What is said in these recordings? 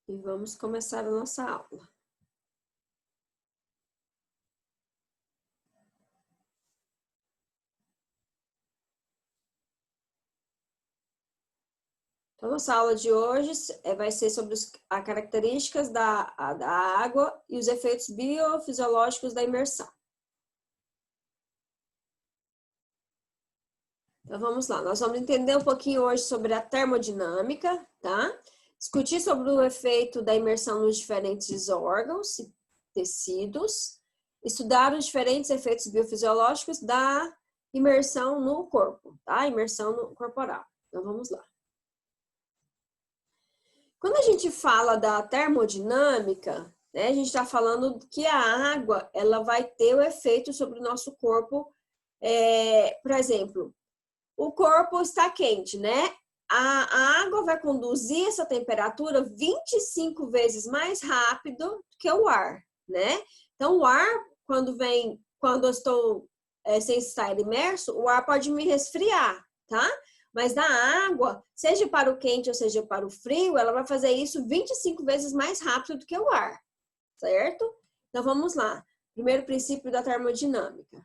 E vamos começar a nossa aula. Então, nossa aula de hoje vai ser sobre as características da água e os efeitos biofisiológicos da imersão. Então, vamos lá. Nós vamos entender um pouquinho hoje sobre a termodinâmica, tá? Discutir sobre o efeito da imersão nos diferentes órgãos e tecidos. Estudar os diferentes efeitos biofisiológicos da imersão no corpo, tá? Imersão corporal. Então, vamos lá. Quando a gente fala da termodinâmica, né, a gente está falando que a água ela vai ter o efeito sobre o nosso corpo. Por exemplo, o corpo está quente, né? A água vai conduzir essa temperatura 25 vezes mais rápido que o ar, né? Então, o ar, quando eu estou sem estar imerso, o ar pode me resfriar, tá? Mas na água, seja para o quente ou seja para o frio, ela vai fazer isso 25 vezes mais rápido do que o ar, certo? Então, vamos lá. Primeiro princípio da termodinâmica.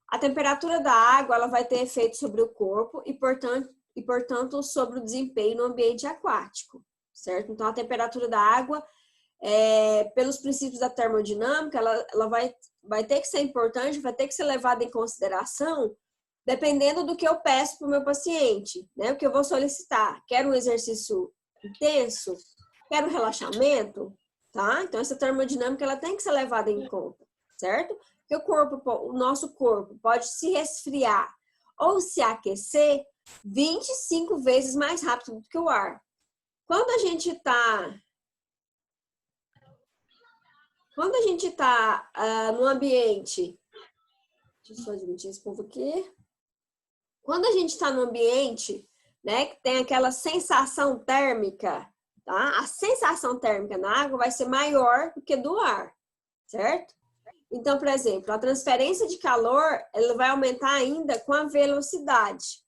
A temperatura da água ela vai ter efeito sobre o corpo e, portanto, sobre o desempenho no ambiente aquático, certo? Então, a temperatura da água, pelos princípios da termodinâmica, ela vai ter que ser importante, vai ter que ser levada em consideração dependendo do que eu peço para o meu paciente, né? O que eu vou solicitar. Quero um exercício intenso? Quero relaxamento? Tá? Então, essa termodinâmica ela tem que ser levada em conta, certo? Porque o nosso corpo pode se resfriar ou se aquecer 25 vezes mais rápido do que o ar. Quando a gente está no ambiente... Deixa eu só admitir esse povo aqui. Quando a gente está no ambiente, né, que tem aquela sensação térmica, tá? A sensação térmica na água vai ser maior do que do ar, certo? Então, por exemplo, a transferência de calor, ela vai aumentar ainda com a velocidade.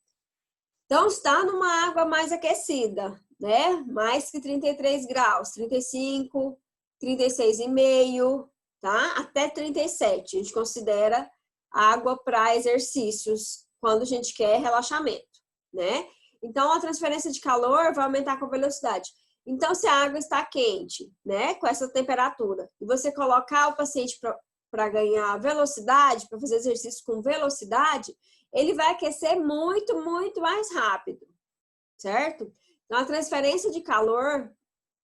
Então, está numa água mais aquecida, né? Mais que 33 graus, 35, 36,5, tá? Até 37. A gente considera água para exercícios quando a gente quer relaxamento, né? Então, a transferência de calor vai aumentar com a velocidade. Então, se a água está quente, né, com essa temperatura, e você colocar o paciente para ganhar velocidade, para fazer exercício com velocidade, ele vai aquecer muito, muito mais rápido, certo? Então, a transferência de calor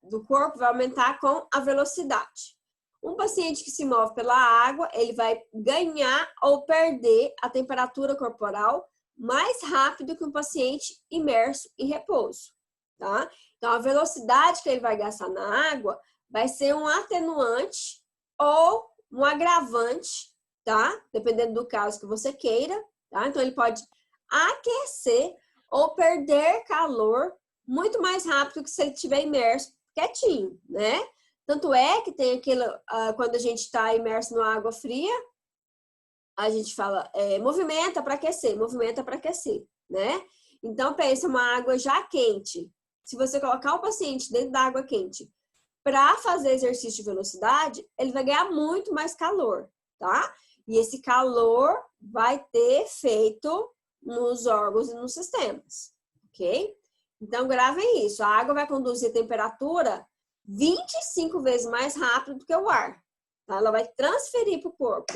do corpo vai aumentar com a velocidade. Um paciente que se move pela água, ele vai ganhar ou perder a temperatura corporal mais rápido que um paciente imerso em repouso, tá? Então, a velocidade que ele vai gastar na água vai ser um atenuante ou um agravante, tá? Dependendo do caso que você queira, tá? Então, ele pode aquecer ou perder calor muito mais rápido que se ele estiver imerso quietinho, né? Tanto é que tem aquilo, quando a gente está imerso na água fria, a gente fala, movimenta para aquecer, né? Então, pensa uma água já quente. Se você colocar o paciente dentro da água quente para fazer exercício de velocidade, ele vai ganhar muito mais calor, tá? E esse calor vai ter efeito nos órgãos e nos sistemas, ok? Então, gravem isso. A água vai conduzir a temperatura 25 vezes mais rápido do que o ar. Tá? Ela vai transferir para o corpo,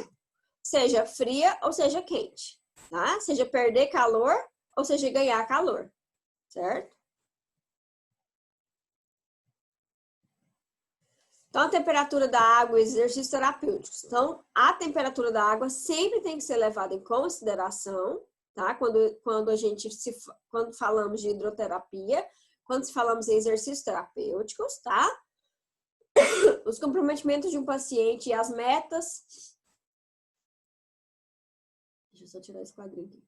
seja fria ou seja quente. Tá? Seja perder calor ou seja ganhar calor. Certo? Então, a temperatura da água e exercícios terapêuticos. Então, a temperatura da água sempre tem que ser levada em consideração, tá? Quando falamos de hidroterapia, quando falamos em exercícios terapêuticos, tá? Os comprometimentos de um paciente e as metas. Deixa eu só tirar esse quadrinho aqui.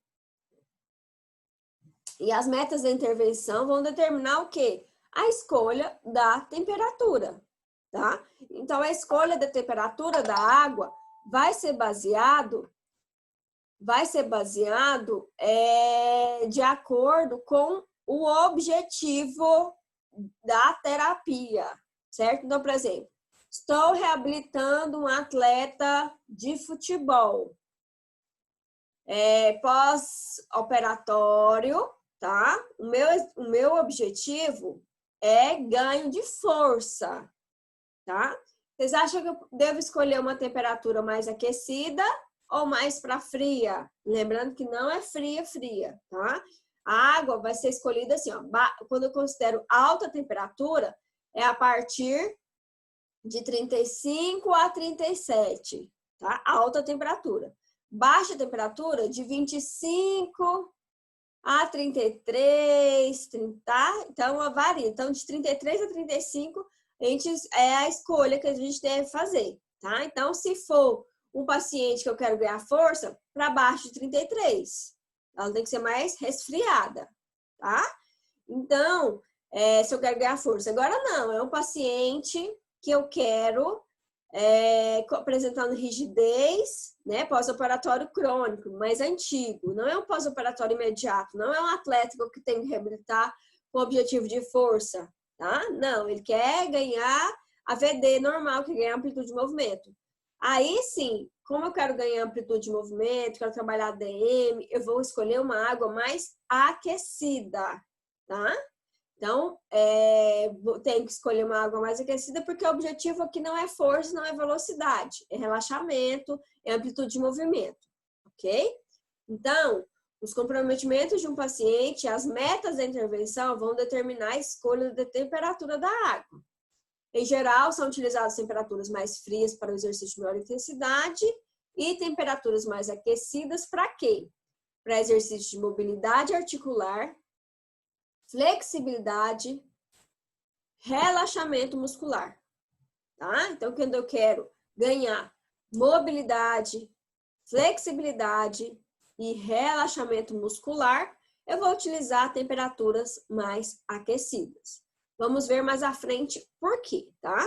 E as metas da intervenção vão determinar o quê? A escolha da temperatura, tá? Então, a escolha da temperatura da água vai ser baseado de acordo com o objetivo da terapia, certo? Então, por exemplo, estou reabilitando um atleta de futebol. Pós-operatório, tá? O meu objetivo é ganho de força, tá? Vocês acham que eu devo escolher uma temperatura mais aquecida ou mais para fria? Lembrando que não é fria, tá? A água vai ser escolhida assim, ó. Quando eu considero alta temperatura, é a partir de 35 a 37, tá? Alta temperatura. Baixa temperatura, de 25 a 33, 30, então varia. Então, de 33 a 35, é a escolha que a gente deve fazer, tá? Então, se for um paciente que eu quero ganhar força, para baixo de 33. Ela tem que ser mais resfriada, tá? Então, se eu quero ganhar força. Agora, não, é um paciente que eu quero apresentando rigidez, né, pós-operatório crônico, mais antigo. Não é um pós-operatório imediato, não é um atleta que tem que reabilitar com objetivo de força, tá? Não, ele quer ganhar a VD normal, que ganha amplitude de movimento. Aí sim, como eu quero ganhar amplitude de movimento, quero trabalhar ADM, eu vou escolher uma água mais aquecida, tá? Então, tem que escolher uma água mais aquecida, porque o objetivo aqui não é força, não é velocidade, é relaxamento, é amplitude de movimento, ok? Então, os comprometimentos de um paciente, as metas da intervenção vão determinar a escolha da temperatura da água. Em geral, são utilizadas temperaturas mais frias para o exercício de maior intensidade e temperaturas mais aquecidas para quê? Para exercício de mobilidade articular, flexibilidade, relaxamento muscular, tá? Então, quando eu quero ganhar mobilidade, flexibilidade e relaxamento muscular, eu vou utilizar temperaturas mais aquecidas. Vamos ver mais à frente por quê, tá?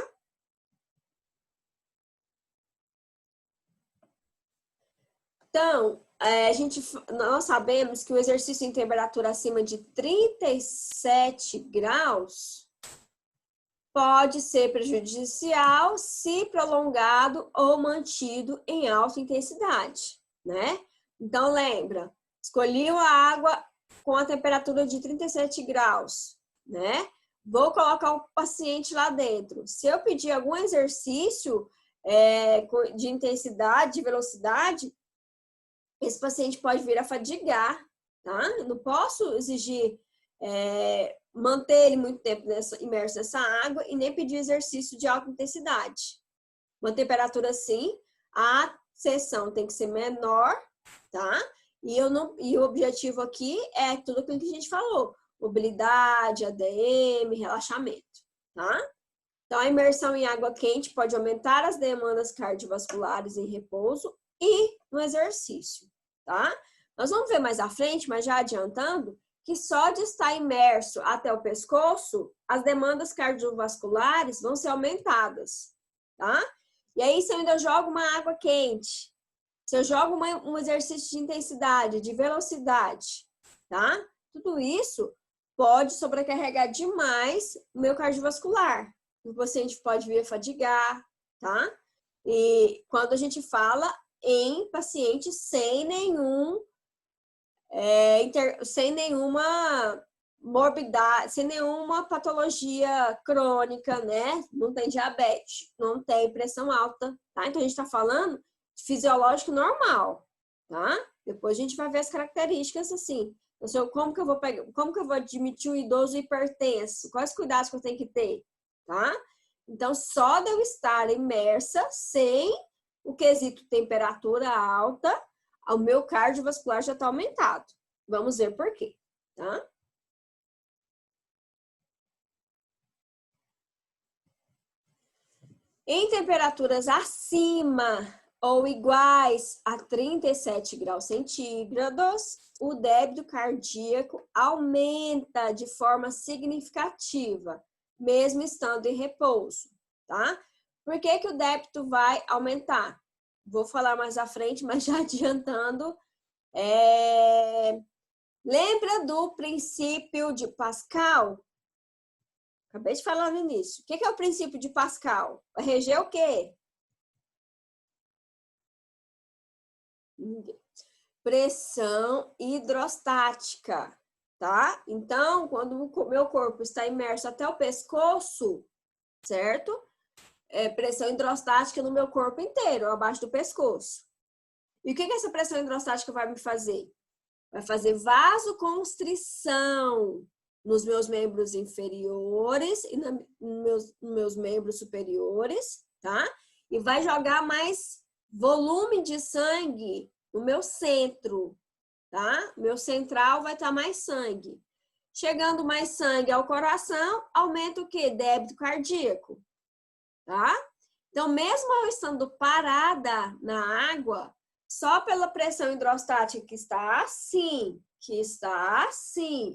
Então, nós sabemos que o exercício em temperatura acima de 37 graus pode ser prejudicial se prolongado ou mantido em alta intensidade, né? Então, lembra, escolhi a água com a temperatura de 37 graus, né? Vou colocar o paciente lá dentro. Se eu pedir algum exercício de intensidade, de velocidade, esse paciente pode vir a fadigar, tá? Eu não posso exigir manter ele muito tempo imerso nessa água e nem pedir exercício de alta intensidade. Uma temperatura assim, a sessão tem que ser menor, tá? E o objetivo aqui é tudo aquilo que a gente falou: mobilidade, ADM, relaxamento, tá? Então, a imersão em água quente pode aumentar as demandas cardiovasculares em repouso e no exercício, tá? Nós vamos ver mais à frente, mas já adiantando, que só de estar imerso até o pescoço, as demandas cardiovasculares vão ser aumentadas, tá? E aí, se eu ainda jogo uma água quente, se eu jogo um exercício de intensidade, de velocidade, tá? Tudo isso pode sobrecarregar demais o meu cardiovascular. O paciente pode vir a fadigar, tá? E quando a gente fala em pacientes sem nenhuma morbidade, sem nenhuma patologia crônica, né? Não tem diabetes, não tem pressão alta, tá? Então, a gente está falando de fisiológico normal, tá? Depois a gente vai ver as características, assim. Então, como que eu vou admitir um idoso hipertenso? Quais cuidados que eu tenho que ter, tá? Então, só de eu estar imersa, sem o quesito temperatura alta, o meu cardiovascular já está aumentado. Vamos ver por quê, tá? Em temperaturas acima ou iguais a 37 graus centígrados, o débito cardíaco aumenta de forma significativa, mesmo estando em repouso, tá? Por que que o débito vai aumentar? Vou falar mais à frente, mas já adiantando, lembra do princípio de Pascal? Acabei de falar no início. O que é o princípio de Pascal? Vai reger o quê? Pressão hidrostática, tá? Então, quando o meu corpo está imerso até o pescoço, certo? Pressão hidrostática no meu corpo inteiro, abaixo do pescoço. E o que essa pressão hidrostática vai me fazer? Vai fazer vasoconstrição nos meus membros inferiores e nos meus membros superiores, tá? E vai jogar mais volume de sangue no meu centro, tá? Meu central vai estar mais sangue. Chegando mais sangue ao coração, aumenta o quê? Débito cardíaco, tá? Então, mesmo eu estando parada na água, só pela pressão hidrostática que está assim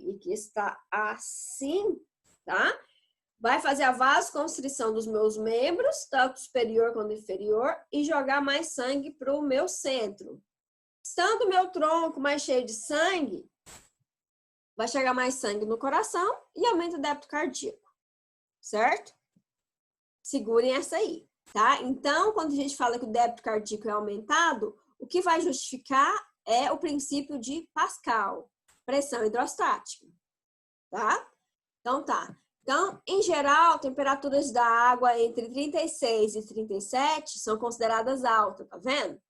e que está assim, tá? Vai fazer a vasoconstrição dos meus membros, tanto superior quanto inferior, e jogar mais sangue para o meu centro. Estando o meu tronco mais cheio de sangue, vai chegar mais sangue no coração e aumenta o débito cardíaco, certo? Segurem essa aí, tá? Então, quando a gente fala que o débito cardíaco é aumentado, o que vai justificar é o princípio de Pascal, pressão hidrostática, tá? Então, tá. Então, em geral, temperaturas da água entre 36 e 37 são consideradas altas, tá vendo?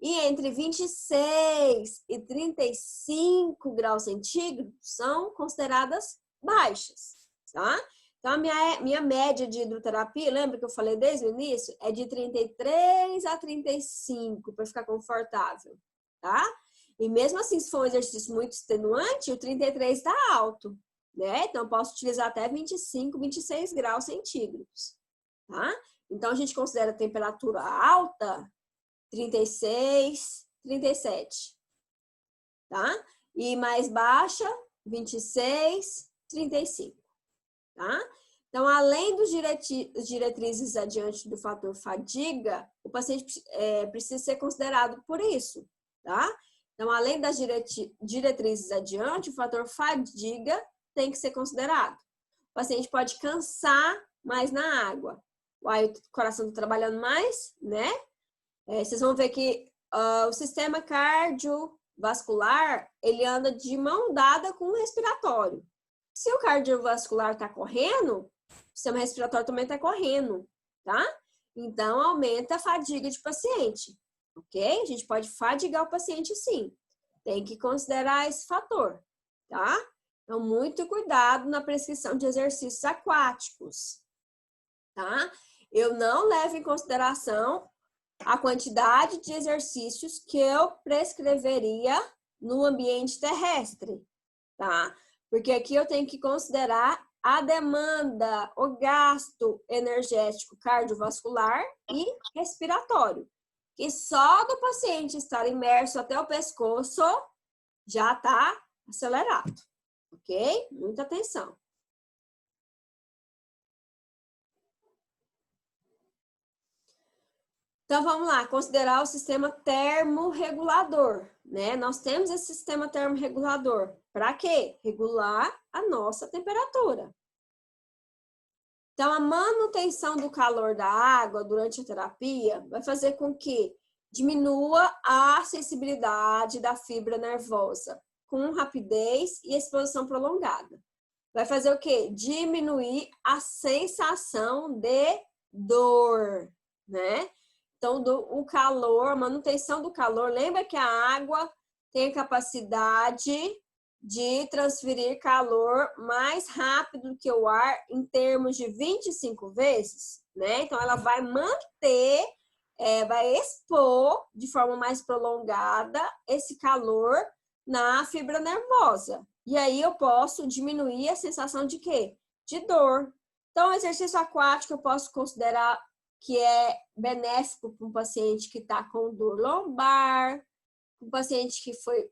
E entre 26 e 35 graus centígrados são consideradas baixas, tá? Então, a minha média de hidroterapia, lembra que eu falei desde o início? É de 33 a 35 para ficar confortável, tá? E mesmo assim, se for um exercício muito extenuante, o 33 está alto, né? Então, eu posso utilizar até 25, 26 graus centígrados, tá? Então, a gente considera a temperatura alta 36, 37, tá? E mais baixa, 26, 35, tá? Então, além dos diretrizes adiante do fator fadiga, o paciente precisa ser considerado por isso, tá? Então, além das diretrizes adiante, o fator fadiga tem que ser considerado. O paciente pode cansar mais na água. Aí o coração está trabalhando mais, né? Vocês vão ver que o sistema cardiovascular, ele anda de mão dada com o respiratório. Se o cardiovascular está correndo, o sistema respiratório também está correndo, tá? Então, aumenta a fadiga de paciente, ok? A gente pode fadigar o paciente sim. Tem que considerar esse fator, tá? Então, muito cuidado na prescrição de exercícios aquáticos, tá? Eu não levo em consideração a quantidade de exercícios que eu prescreveria no ambiente terrestre, tá? Porque aqui eu tenho que considerar a demanda, o gasto energético cardiovascular e respiratório. E só do paciente estar imerso até o pescoço já está acelerado, ok? Muita atenção. Então, vamos lá, considerar o sistema termorregulador, né? Nós temos esse sistema termorregulador. Para quê? Regular a nossa temperatura. Então, a manutenção do calor da água durante a terapia vai fazer com que diminua a sensibilidade da fibra nervosa com rapidez e exposição prolongada. Vai fazer o quê? Diminuir a sensação de dor, né? Então, o calor, a manutenção do calor, lembra que a água tem a capacidade de transferir calor mais rápido que o ar em termos de 25 vezes, né? Então, ela vai manter, vai expor de forma mais prolongada esse calor na fibra nervosa. E aí eu posso diminuir a sensação de quê? De dor. Então, o exercício aquático eu posso considerar que é benéfico para um paciente que está com dor lombar, um paciente que foi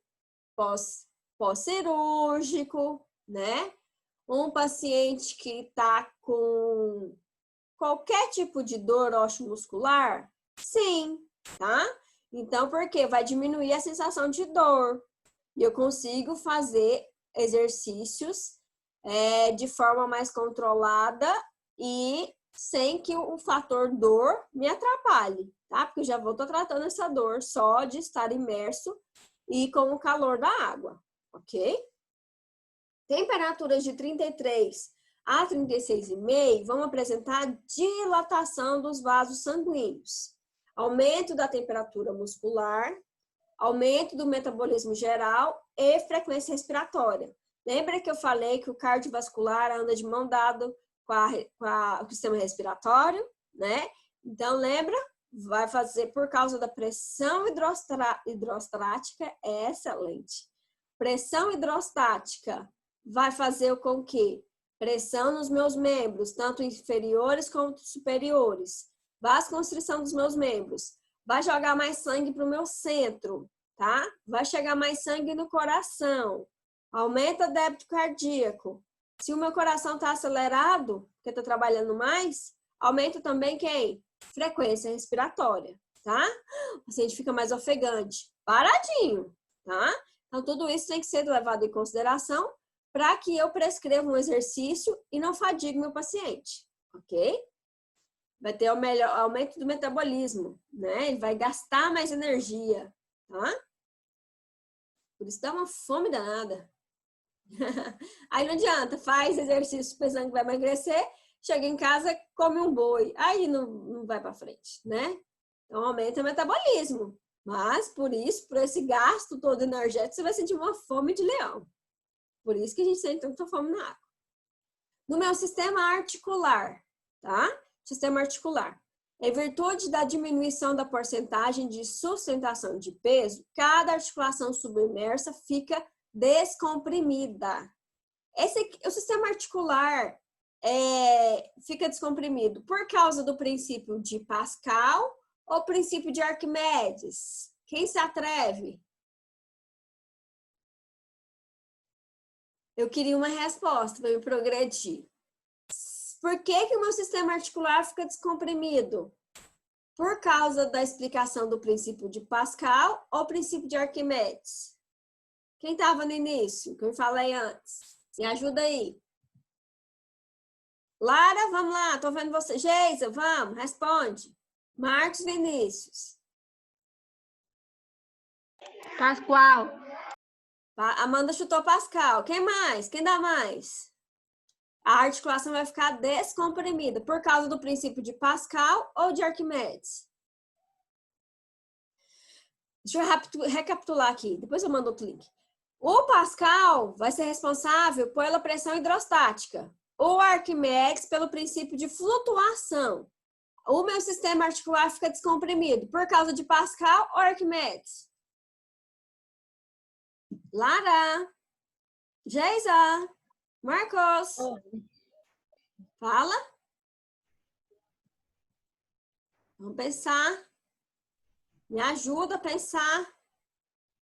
pós-cirúrgico, né? Um paciente que está com qualquer tipo de dor osteomuscular, sim, tá? Então, por quê? Vai diminuir a sensação de dor. E eu consigo fazer exercícios de forma mais controlada e sem que o fator dor me atrapalhe, tá? Porque eu já vou estar tratando essa dor só de estar imerso e com o calor da água, ok? Temperaturas de 33 a 36,5 vão apresentar dilatação dos vasos sanguíneos, aumento da temperatura muscular, aumento do metabolismo geral e frequência respiratória. Lembra que eu falei que o cardiovascular anda de mão dada com o sistema respiratório, né? Então, lembra? Vai fazer por causa da pressão hidrostática, é excelente. Pressão hidrostática vai fazer com que pressão nos meus membros, tanto inferiores quanto superiores, vasoconstrição dos meus membros, vai jogar mais sangue para o meu centro, tá? Vai chegar mais sangue no coração, aumenta o débito cardíaco. Se o meu coração está acelerado, porque está trabalhando mais, aumenta também quem? Frequência respiratória, tá? O paciente fica mais ofegante, paradinho, tá? Então, tudo isso tem que ser levado em consideração para que eu prescreva um exercício e não fadigue meu paciente, ok? Vai ter o melhor aumento do metabolismo, né? Ele vai gastar mais energia, tá? Por isso dá uma fome danada. Aí não adianta, faz exercício pensando que vai emagrecer, chega em casa, come um boi. Aí não vai para frente, né? Então aumenta o metabolismo. Mas por isso, por esse gasto todo energético, você vai sentir uma fome de leão. Por isso que a gente sente tanta fome na água. No meu sistema articular, tá? Sistema articular. Em virtude da diminuição da porcentagem de sustentação de peso, cada articulação submersa fica descomprimida. O sistema articular fica descomprimido por causa do princípio de Pascal ou princípio de Arquimedes? Quem se atreve? Eu queria uma resposta para me progredir. Por que o meu sistema articular fica descomprimido? Por causa da explicação do princípio de Pascal ou princípio de Arquimedes? Quem estava no início, que eu falei antes? Me ajuda aí. Lara, vamos lá, tô vendo você. Geisa, vamos, responde. Marcos Vinícius. Pascoal. Amanda chutou Pascal. Quem mais? Quem dá mais? A articulação vai ficar descomprimida por causa do princípio de Pascal ou de Arquimedes? Deixa eu recapitular aqui, depois eu mando outro link. O Pascal vai ser responsável pela pressão hidrostática. O Arquimedes pelo princípio de flutuação. O meu sistema articular fica descomprimido por causa de Pascal ou Arquimedes? Lara, Geisa, Marcos, fala. Vamos pensar. Me ajuda a pensar.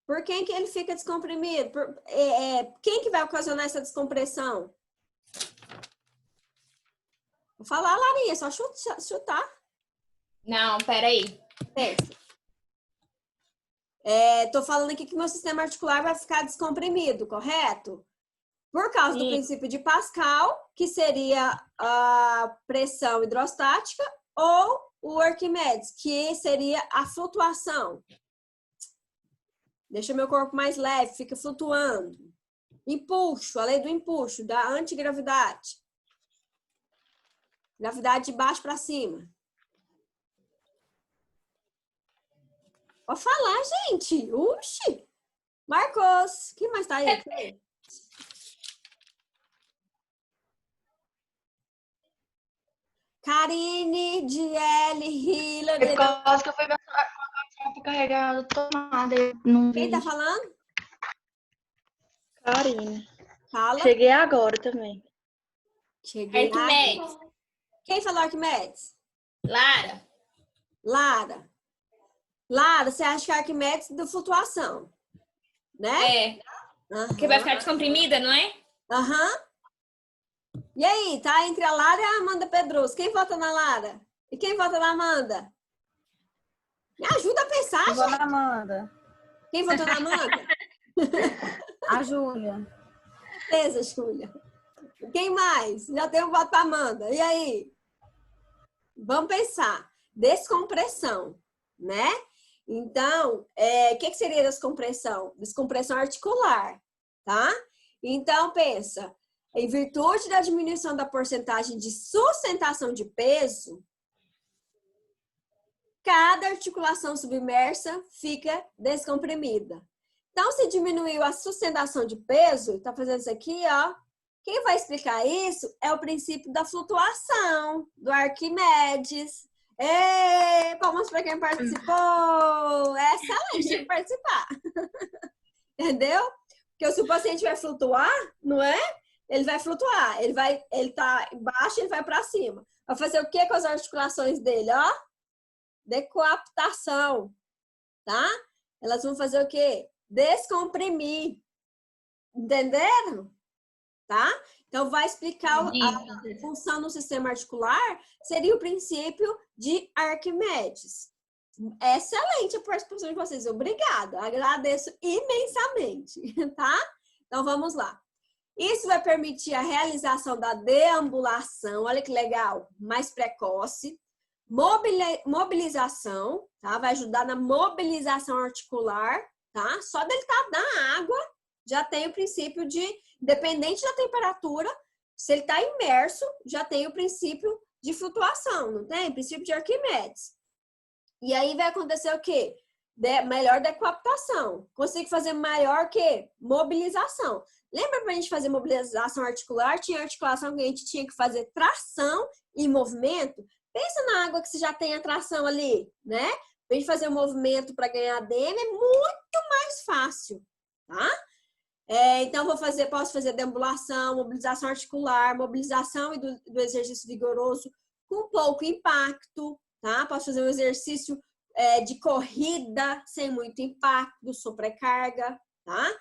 Por quem que ele fica descomprimido? Quem que vai ocasionar essa descompressão? Vou falar, Larinha, só chutar. Não, peraí. Pensa. Tô falando aqui que meu sistema articular vai ficar descomprimido, correto? Por causa do princípio de Pascal, que seria a pressão hidrostática, ou o Arquimedes, que seria a flutuação. Deixa meu corpo mais leve, fica flutuando. Empuxo, a lei do empuxo, da antigravidade. Gravidade de baixo para cima. Pode falar, gente. Uxi. Marcos, quem mais tá aí? Karine, Diele, Hila. Por causa que eu fui pra carregar a tomada. Quem tá falando? Karine. Fala. Cheguei agora também. Cheguei. Arquimedes. Quem falou Arquimedes? Lara. Lara, você acha que é Arquimedes da flutuação? Né? Porque vai ficar descomprimida, não é? E aí, tá entre a Lara e a Amanda Pedroso. Quem vota na Lara? E quem vota na Amanda? Me ajuda a pensar, gente. Eu vou na Amanda. Quem votou na Amanda? A Júlia. Beleza, Júlia. Quem mais? Já tem um voto para Amanda. E aí? Vamos pensar. Descompressão, né? Então, o que seria descompressão? Descompressão articular, tá? Então, pensa, em virtude da diminuição da porcentagem de sustentação de peso, cada articulação submersa fica descomprimida. Então, se diminuiu a sustentação de peso, tá fazendo isso aqui, ó. Quem vai explicar isso é o princípio da flutuação, do Arquimedes. Palmas para quem participou! É excelente, tem que participar. Entendeu? Porque se o paciente vai flutuar, não é? Ele vai flutuar. Ele tá embaixo, ele vai para cima. Vai fazer o que com as articulações dele, ó? Decoaptação, tá? Elas vão fazer o quê? Descomprimir. Entenderam? Tá? Então, vai explicar a função no sistema articular, seria o princípio de Arquimedes. Excelente a participação de vocês, obrigada, agradeço imensamente, tá? Então, vamos lá. Isso vai permitir a realização da deambulação, olha que legal, mais precoce, mobilização, tá? Vai ajudar na mobilização articular, tá? Só dele estar na água, já tem o princípio de, independente da temperatura, se ele está imerso, já tem o princípio de flutuação, não tem? Princípio de Arquimedes. E aí vai acontecer o quê? Melhor decoaptação. Consigo fazer maior que mobilização. Lembra para a gente fazer mobilização articular? Tinha articulação que a gente tinha que fazer tração e movimento. Pensa na água que você já tem a tração ali, né? Para a gente fazer o movimento para ganhar DM é muito mais fácil, tá? Então, posso fazer deambulação, mobilização articular, mobilização e do exercício vigoroso com pouco impacto, tá? Posso fazer um exercício de corrida sem muito impacto, sobrecarga, tá?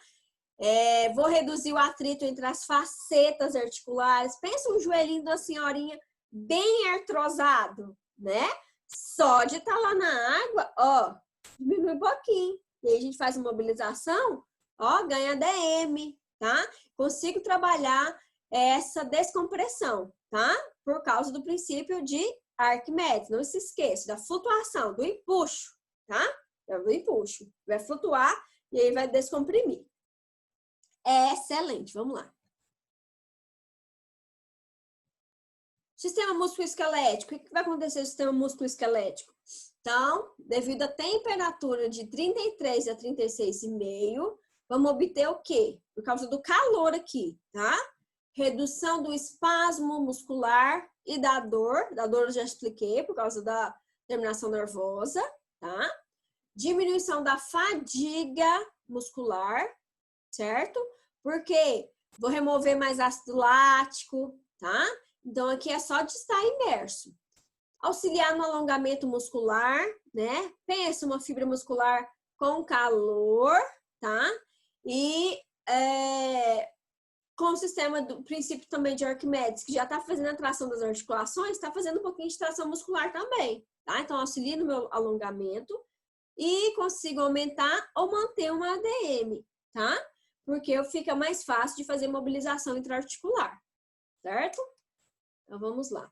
Vou reduzir o atrito entre as facetas articulares. Pensa um joelhinho da senhorinha bem artrosado, né? Só de estar lá na água, ó, diminui um pouquinho. E aí a gente faz a mobilização, ó, ganha DM, tá? Consigo trabalhar essa descompressão, tá? Por causa do princípio de Arquimedes. Não se esqueça da flutuação, do empuxo, tá? Do empuxo. Vai flutuar e aí vai descomprimir. Excelente, vamos lá. Sistema músculo-esquelético. O que vai acontecer no sistema músculo-esquelético? Então, devido à temperatura de 33 a 36,5, vamos obter o quê? Por causa do calor aqui, tá? Redução do espasmo muscular e da dor. Da dor eu já expliquei, por causa da terminação nervosa, tá? Diminuição da fadiga muscular, certo? Porque vou remover mais ácido lático, tá? Então, aqui é só de estar imerso. Auxiliar no alongamento muscular, né? Pensa uma fibra muscular com calor, tá? E com o sistema do princípio também de Arquimedes, que já está fazendo a tração das articulações, está fazendo um pouquinho de tração muscular também, tá? Então, auxilia no meu alongamento e consigo aumentar ou manter uma ADM, tá? Porque fica mais fácil de fazer mobilização intraarticular, certo? Então, vamos lá.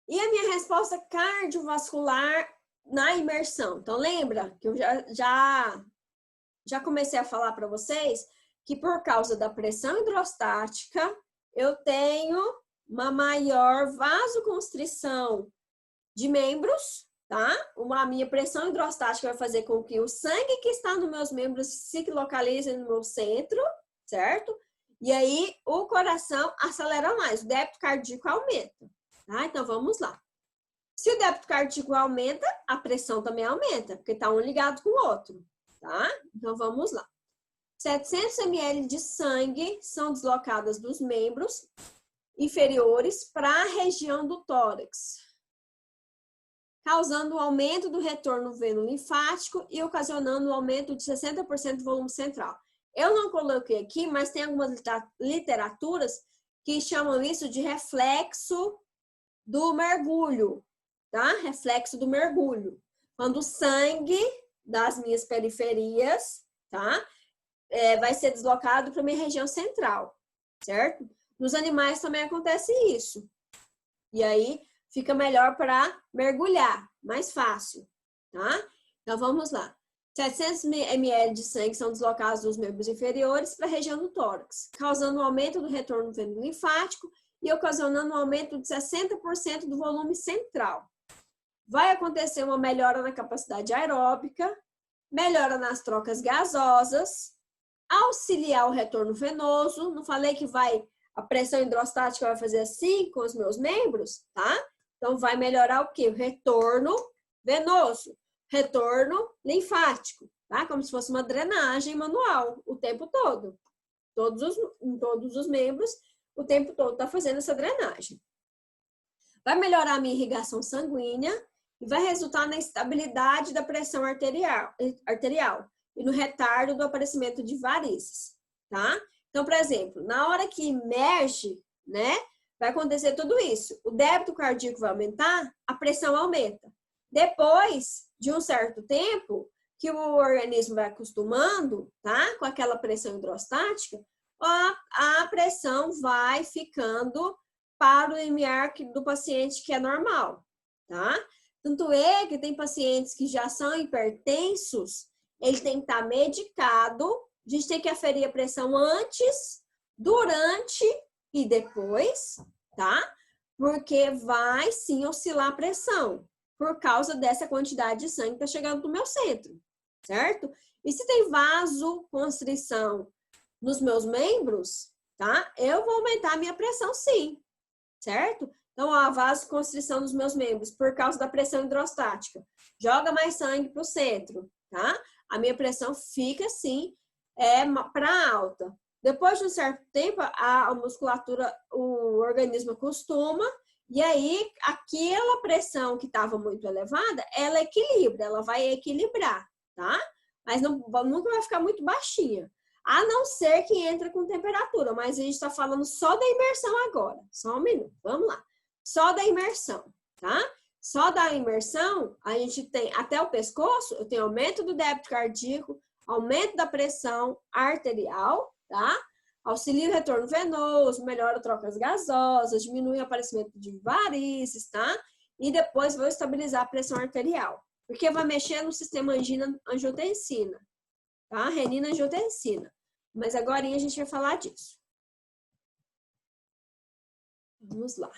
E a minha resposta cardiovascular na imersão? Então, lembra que eu já comecei a falar para vocês que por causa da pressão hidrostática, eu tenho uma maior vasoconstrição de membros, tá? A minha pressão hidrostática vai fazer com que o sangue que está nos meus membros se localize no meu centro, certo? E aí, o coração acelera mais, o débito cardíaco aumenta, tá? Então, vamos lá. Se o débito cardíaco aumenta, a pressão também aumenta, porque tá um ligado com o outro, tá? Então, vamos lá. 700 ml de sangue são deslocadas dos membros inferiores para a região do tórax, causando um aumento do retorno veno-linfático e ocasionando um aumento de 60% do volume central. Eu não coloquei aqui, mas tem algumas literaturas que chamam isso de reflexo do mergulho, tá? Reflexo do mergulho. Quando o sangue das minhas periferias, tá? Vai ser deslocado para a minha região central. certo? Nos animais também acontece isso. E aí fica melhor para mergulhar, mais fácil, tá? Então vamos lá. 700 ml de sangue são deslocados dos membros inferiores para a região do tórax, causando um aumento do retorno linfático e ocasionando um aumento de 60% do volume central. Vai acontecer uma melhora na capacidade aeróbica, melhora nas trocas gasosas, auxiliar o retorno venoso. Não falei que a pressão hidrostática vai fazer assim com os meus membros, tá? Então, vai melhorar o quê? O retorno venoso, retorno linfático, tá? Como se fosse uma drenagem manual o tempo todo. Em todos os membros, o tempo todo tá fazendo essa drenagem. Vai melhorar a minha irrigação sanguínea e vai resultar na estabilidade da pressão arterial e no retardo do aparecimento de varizes, tá? Então, por exemplo, na hora que emerge, né, vai acontecer tudo isso. O débito cardíaco vai aumentar, a pressão aumenta. Depois de um certo tempo, que o organismo vai acostumando, tá, com aquela pressão hidrostática, a pressão vai ficando para o limiar do paciente que é normal, tá? Tanto é que tem pacientes que já são hipertensos, ele tem que estar medicado, a gente tem que aferir a pressão antes, durante e depois, tá? Porque vai sim oscilar a pressão, por causa dessa quantidade de sangue que está chegando no meu centro, certo? E se tem vasoconstrição nos meus membros, tá? Eu vou aumentar a minha pressão sim, certo? Então, a vasoconstrição dos meus membros, por causa da pressão hidrostática, joga mais sangue para o centro, tá? A minha pressão fica, sim, para alta. Depois de um certo tempo, a musculatura, o organismo acostuma, e aí, aquela pressão que estava muito elevada, ela equilibra, ela vai equilibrar, tá? Mas nunca vai ficar muito baixinha. A não ser que entre com temperatura, mas a gente está falando só da imersão agora. Só um minuto, vamos lá. Só da imersão, tá? Só da imersão, a gente tem até o pescoço, eu tenho aumento do débito cardíaco, aumento da pressão arterial, tá? Auxilia o retorno venoso, melhora trocas gasosas, diminui o aparecimento de varizes, tá? E depois vou estabilizar a pressão arterial, porque vai mexer no sistema angina-angiotensina, tá? Renina-angiotensina. Mas agora a gente vai falar disso. Vamos lá.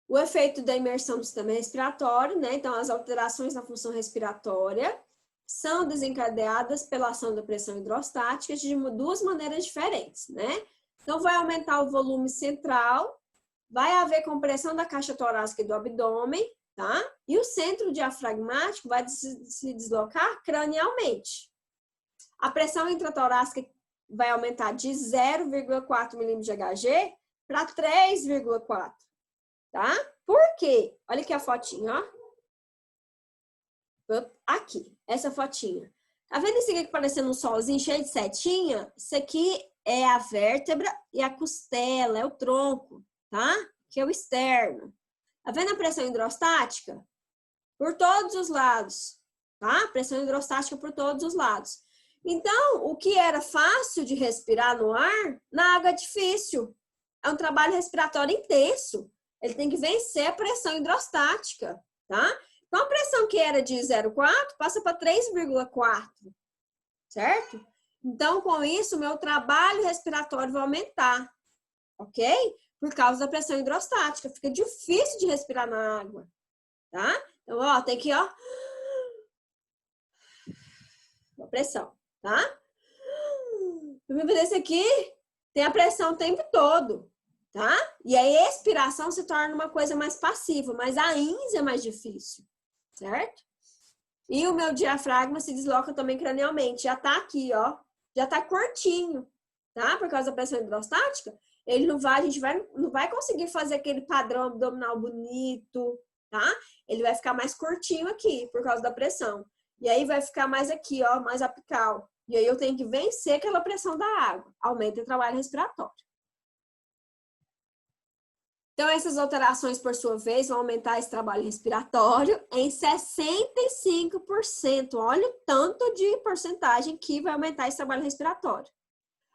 O efeito da imersão do sistema respiratório, né? Então, as alterações na função respiratória são desencadeadas pela ação da pressão hidrostática de duas maneiras diferentes, né? Então, vai aumentar o volume central, vai haver compressão da caixa torácica e do abdômen, tá? E o centro diafragmático vai se deslocar cranialmente. A pressão intratorácica vai aumentar de 0,4 milímetros de Hg para 3,4, tá? Por quê? Olha aqui a fotinha, ó. Aqui, essa fotinha. Tá vendo isso aqui parecendo um solzinho cheio de setinha? Isso aqui é a vértebra e a costela, é o tronco, tá? Que é o externo. Tá vendo a pressão hidrostática? Por todos os lados, tá? Pressão hidrostática por todos os lados. Então, o que era fácil de respirar no ar, na água é difícil. É um trabalho respiratório intenso. Ele tem que vencer a pressão hidrostática, tá? Então, a pressão que era de 0,4 passa para 3,4, certo? Então, com isso, o meu trabalho respiratório vai aumentar, ok? Por causa da pressão hidrostática. Fica difícil de respirar na água, tá? Então, ó, tem que, ó, a pressão, tá? Para fazer isso aqui, tem a pressão o tempo todo, tá? E a expiração se torna uma coisa mais passiva, mas a INS é mais difícil, certo? E o meu diafragma se desloca também cranialmente. Já tá aqui, ó. Já tá curtinho, tá? Por causa da pressão hidrostática, ele não vai, não vai conseguir fazer aquele padrão abdominal bonito, tá? Ele vai ficar mais curtinho aqui, por causa da pressão. E aí vai ficar mais aqui, ó, mais apical. E aí eu tenho que vencer aquela pressão da água. Aumenta o trabalho respiratório. Então, essas alterações, por sua vez, vão aumentar esse trabalho respiratório em 65%. Olha o tanto de porcentagem que vai aumentar esse trabalho respiratório.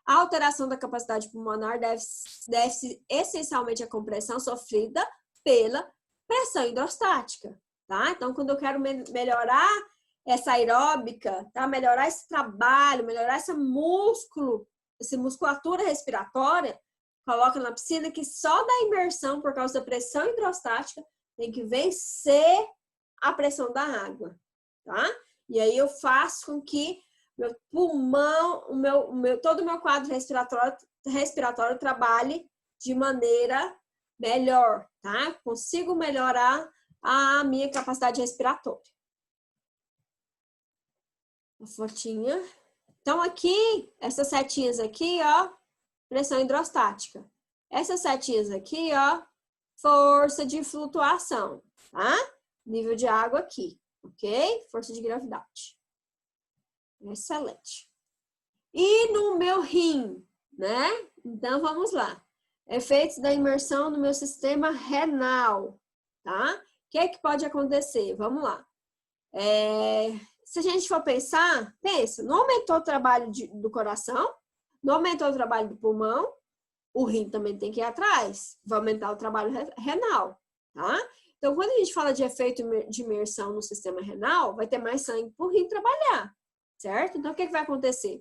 A alteração da capacidade pulmonar deve-se essencialmente à compressão sofrida pela pressão hidrostática, tá? Então, quando eu quero melhorar essa aeróbica, tá? Melhorar esse trabalho, melhorar essa musculatura respiratória, coloca na piscina que só da imersão, por causa da pressão hidrostática, tem que vencer a pressão da água, tá? E aí eu faço com que meu pulmão, todo o meu quadro respiratório trabalhe de maneira melhor, tá? Consigo melhorar a minha capacidade respiratória. A fotinha. Então, aqui, essas setinhas aqui, ó, pressão hidrostática. Essas setinhas aqui, ó, força de flutuação, tá? Nível de água aqui, ok? Força de gravidade. Excelente. E no meu rim, né? Então, vamos lá. Efeitos da imersão no meu sistema renal, tá? O que é que pode acontecer? Vamos lá. Se a gente for pensar, pensa, não aumentou o trabalho do coração, não aumentou o trabalho do pulmão, o rim também tem que ir atrás, vai aumentar o trabalho renal, tá? Então, quando a gente fala de efeito de imersão no sistema renal, vai ter mais sangue para o rim trabalhar, certo? Então, o que vai acontecer?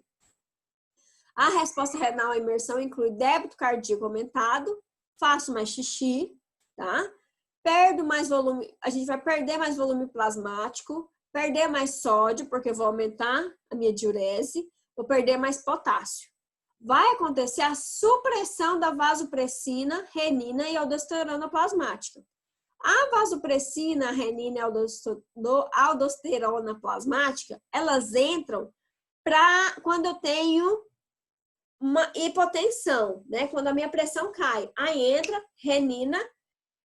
A resposta renal à imersão inclui débito cardíaco aumentado, faço mais xixi, tá? Perdo mais volume, a gente vai perder mais volume plasmático, perder mais sódio, porque eu vou aumentar a minha diurese, vou perder mais potássio. Vai acontecer a supressão da vasopressina, renina e aldosterona plasmática. A vasopressina, a renina e a aldosterona plasmática, elas entram para quando eu tenho uma hipotensão, né? Quando a minha pressão cai. Aí entra renina,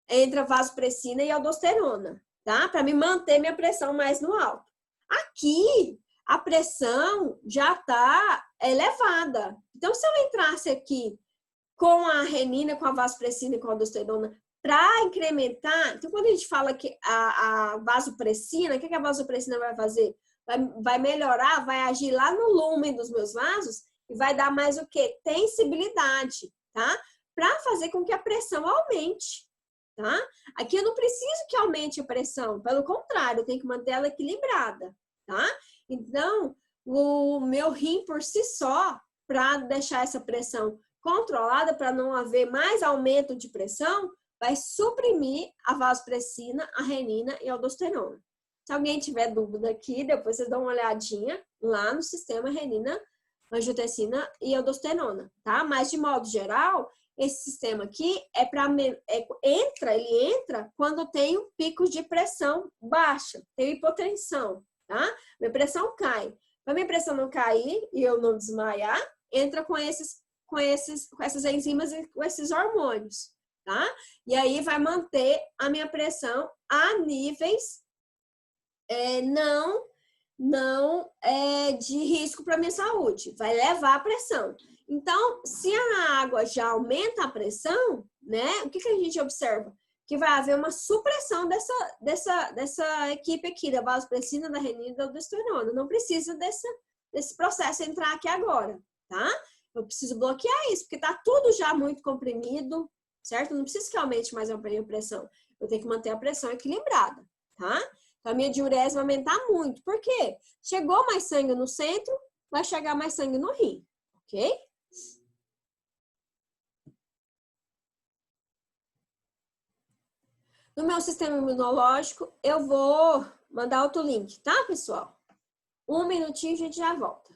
entra vasopressina e aldosterona, tá? Para me manter minha pressão mais no alto. Aqui, a pressão já está elevada. Então, se eu entrasse aqui com a renina, com a vasopressina e com a aldosterona para incrementar, então quando a gente fala que a vasopressina, o que a vasopressina vai fazer? Vai melhorar, vai agir lá no lúmen dos meus vasos e vai dar mais o quê? Tensibilidade, tá? Para fazer com que a pressão aumente, tá? Aqui eu não preciso que aumente a pressão, pelo contrário, eu tenho que manter ela equilibrada, tá? Então, o meu rim por si só, para deixar essa pressão controlada, para não haver mais aumento de pressão, vai suprimir a vasopressina, a renina e a aldosterona. Se alguém tiver dúvida aqui, depois vocês dão uma olhadinha lá no sistema renina, angiotensina e aldosterona, tá? Mas de modo geral, esse sistema aqui ele entra quando eu tenho picos de pressão baixa, tenho hipotensão, tá? Minha pressão cai. Para minha pressão não cair e eu não desmaiar, entra com essas enzimas e com esses hormônios, tá? E aí vai manter a minha pressão a níveis de risco para minha saúde, vai levar a pressão. Então, se a água já aumenta a pressão, né? O que a gente observa? Que vai haver uma supressão dessa equipe aqui, da vasopressina, da renina e da aldosterona. Não precisa desse processo entrar aqui agora, tá? Eu preciso bloquear isso, porque tá tudo já muito comprimido, certo? Não preciso que aumente mais a pressão. Eu tenho que manter a pressão equilibrada, tá? Então, a minha diurese vai aumentar muito. Por quê? Chegou mais sangue no centro, vai chegar mais sangue no rim, ok? No meu sistema imunológico, eu vou mandar outro link, tá, pessoal? Um minutinho e a gente já volta.